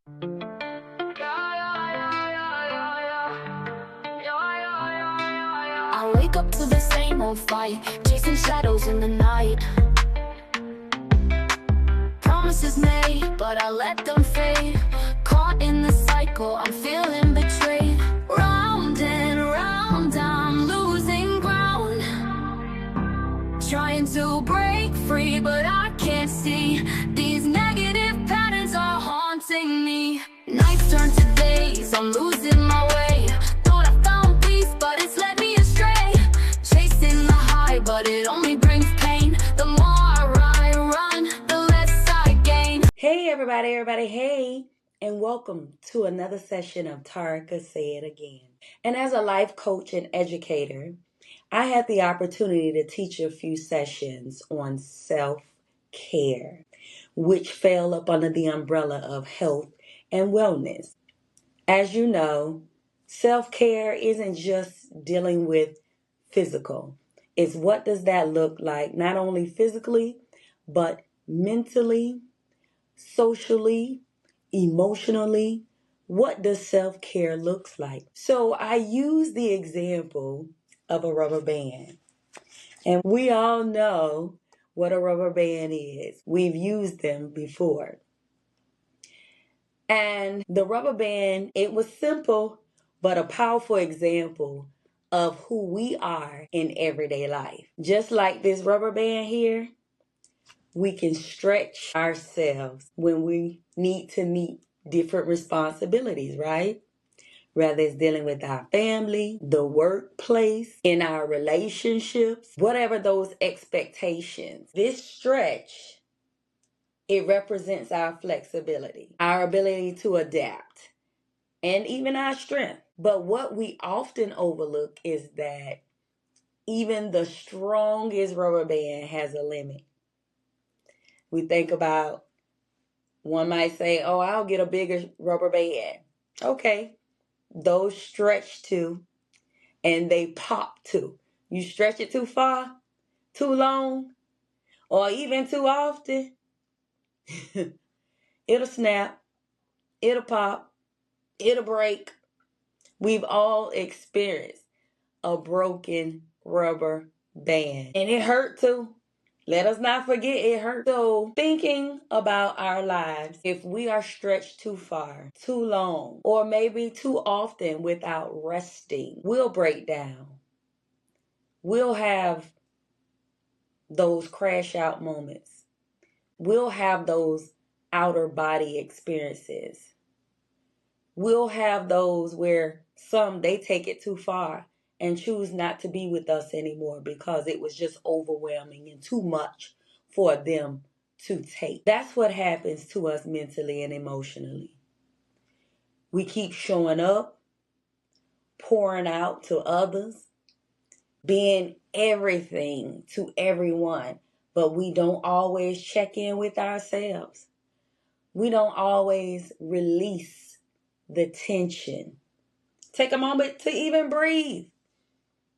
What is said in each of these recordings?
I wake up to the same old fight, chasing shadows in the night. Promises made, but I let them fade. Caught in the cycle, I'm feeling betrayed. Round and round, I'm losing ground. Trying to break free, but I can't see. These negative patterns are haunting me. Nights turn to days, I'm losing my way. Thought I found peace, but it's led me astray. Chasing the high, but it only brings pain. The more I run, the less I gain. Hey everybody, hey, and welcome to another session of Tarika Say It Again. And as a life coach and educator, I had the opportunity to teach a few sessions on self-care, which fell up under the umbrella of health and wellness. As you know, self-care isn't just dealing with physical. It's what does that look like, not only physically, but mentally, socially, emotionally. What does self-care looks like? So I use the example of a rubber band. And we all know what a rubber band is. We've used them before. And the rubber band, it was simple, but a powerful example of who we are in everyday life. Just like this rubber band here, we can stretch ourselves when we need to meet different responsibilities, right? Whether it's dealing with our family, the workplace, in our relationships, whatever those expectations. This stretch, it represents our flexibility, our ability to adapt, and even our strength. But what we often overlook is that even the strongest rubber band has a limit. We think about, one might say, oh, I'll get a bigger rubber band. Okay, those stretch too, and they pop too. You stretch it too far, too long, or even too often, it'll snap, it'll pop, it'll break. We've all experienced a broken rubber band, and it hurt too. Let us not forget it hurt. So thinking about our lives, if we are stretched too far, too long, or maybe too often without resting, we'll break down. We'll have those crash out moments. We'll have those outer body experiences. We'll have those where they take it too far and choose not to be with us anymore because it was just overwhelming and too much for them to take. That's what happens to us mentally and emotionally. We keep showing up, pouring out to others, being everything to everyone, but we don't always check in with ourselves. We don't always release the tension. Take a moment to even breathe.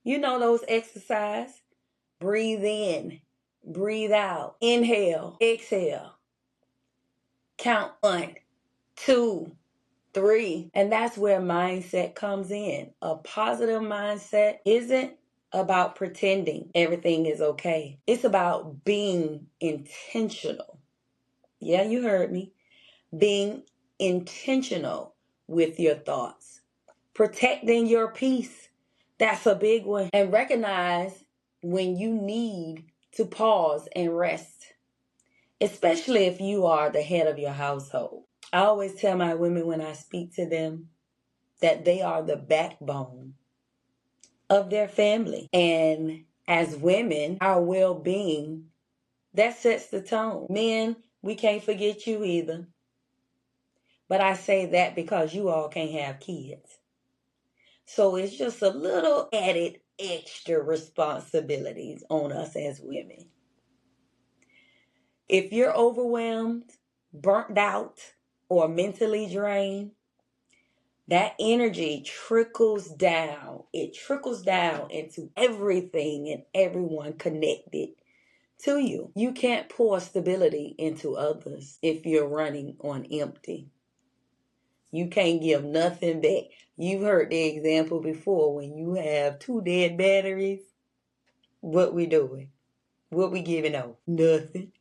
You know those exercises. Breathe in, breathe out, inhale, exhale. Count 1, 2, 3. And that's where mindset comes in. A positive mindset isn't about pretending everything is okay. It's about being intentional. Yeah, you heard me. Being intentional with your thoughts. Protecting your peace. That's a big one. And recognize when you need to pause and rest, especially if you are the head of your household. I always tell my women when I speak to them that they are the backbone of their family. And as women, our well-being, that sets the tone. Men, we can't forget you either. But I say that because you all can't have kids. So it's just a little added extra responsibilities on us as women. If you're overwhelmed, burnt out, or mentally drained, that energy trickles down. It trickles down into everything and everyone connected to you. You can't pour stability into others if you're running on empty. You can't give nothing back. You've heard the example before. When you have 2 dead batteries, what we doing? What we giving out? Nothing.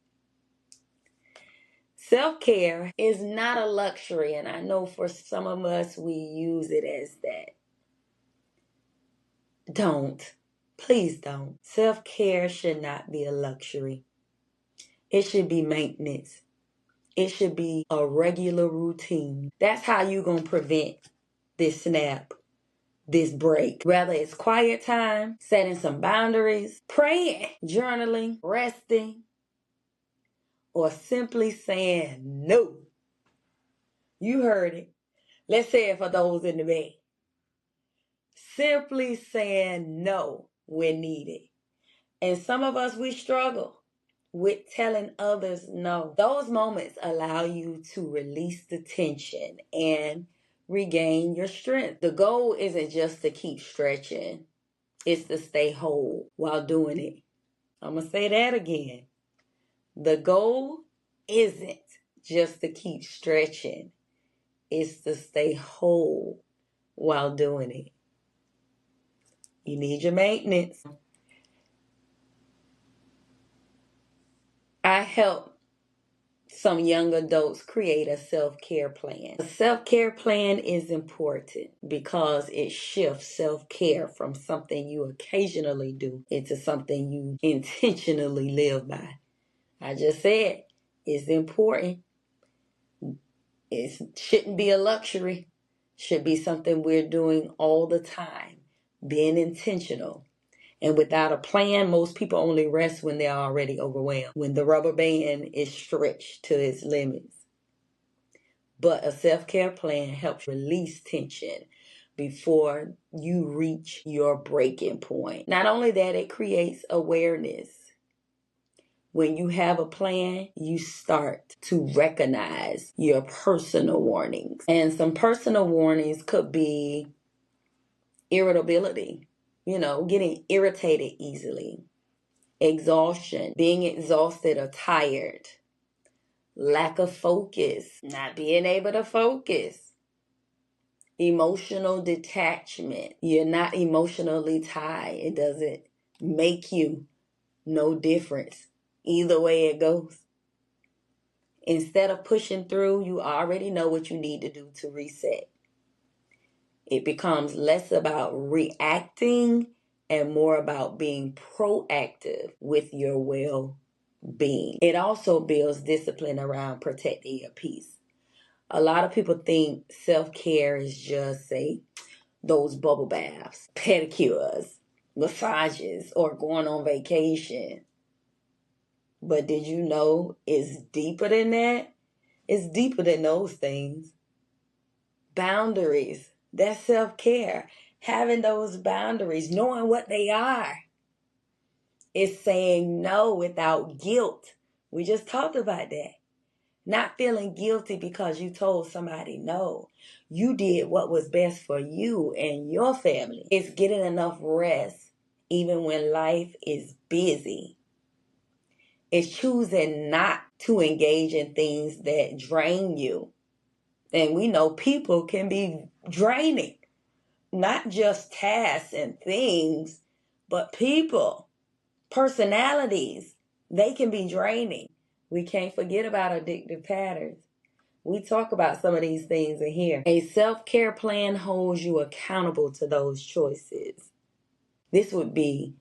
Self-care is not a luxury, and I know for some of us we use it as that. Don't. Please don't. Self-care should not be a luxury. It should be maintenance. It should be a regular routine. That's how you're going to prevent this snap, this break. Whether it's quiet time, setting some boundaries, praying, journaling, resting, or simply saying no. You heard it. Let's say it for those in the back. Simply saying no when needed. And some of us, we struggle with telling others no. Those moments allow you to release the tension and regain your strength. The goal isn't just to keep stretching, it's to stay whole while doing it. I'm going to say that again. The goal isn't just to keep stretching, it's to stay whole while doing it. You need your maintenance. I help some young adults create a self-care plan. A self-care plan is important because it shifts self-care from something you occasionally do into something you intentionally live by. I just said it's important. It shouldn't be a luxury. It should be something we're doing all the time, being intentional. And without a plan, most people only rest when they're already overwhelmed, when the rubber band is stretched to its limits. But a self-care plan helps release tension before you reach your breaking point. Not only that, it creates awareness. When you have a plan, you start to recognize your personal warnings. And some personal warnings could be irritability, getting irritated easily, exhaustion, being exhausted or tired, lack of focus, not being able to focus, emotional detachment. You're not emotionally tied. It doesn't make you no difference. Either way it goes. Instead of pushing through, you already know what you need to do to reset. It becomes less about reacting and more about being proactive with your well-being. It also builds discipline around protecting your peace. A lot of people think self-care is just, say, those bubble baths, pedicures, massages, or going on vacation. But did you know it's deeper than that? It's deeper than those things. Boundaries, that's self-care. Having those boundaries, knowing what they are. It's saying no without guilt. We just talked about that. Not feeling guilty because you told somebody no. You did what was best for you and your family. It's getting enough rest even when life is busy. It's choosing not to engage in things that drain you. And we know people can be draining. Not just tasks and things, but people, personalities. They can be draining. We can't forget about addictive patterns. We talk about some of these things in here. A self-care plan holds you accountable to those choices. This would be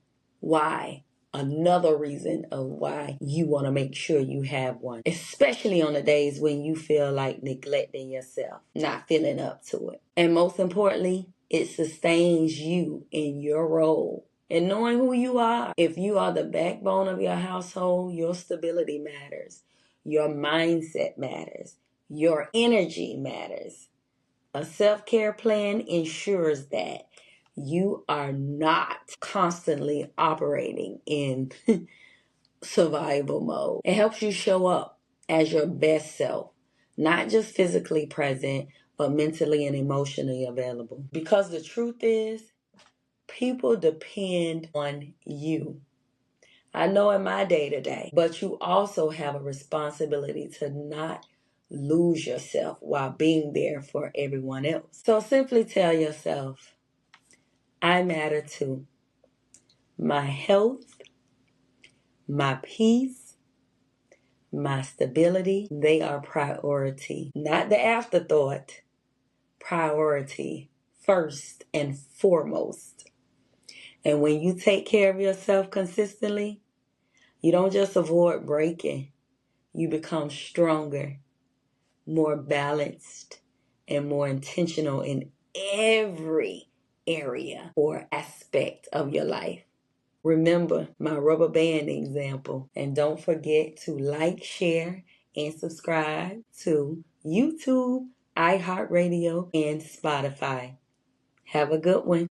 another reason of why you want to make sure you have one, especially on the days when you feel like neglecting yourself, not feeling up to it. And most importantly, it sustains you in your role and knowing who you are. If you are the backbone of your household, your stability matters. Your mindset matters. Your energy matters. A self-care plan ensures that you are not constantly operating in survival mode. It helps you show up as your best self, not just physically present, but mentally and emotionally available. Because the truth is, people depend on you. I know in my day-to-day, but you also have a responsibility to not lose yourself while being there for everyone else. So simply tell yourself, I matter too. My health, my peace, my stability, they are priority. Not the afterthought, priority, first and foremost. And when you take care of yourself consistently, you don't just avoid breaking. You become stronger, more balanced, and more intentional in every area or aspect of your life. Remember my rubber band example. And don't forget to like, share, and subscribe to YouTube, iHeartRadio, and Spotify. Have a good one.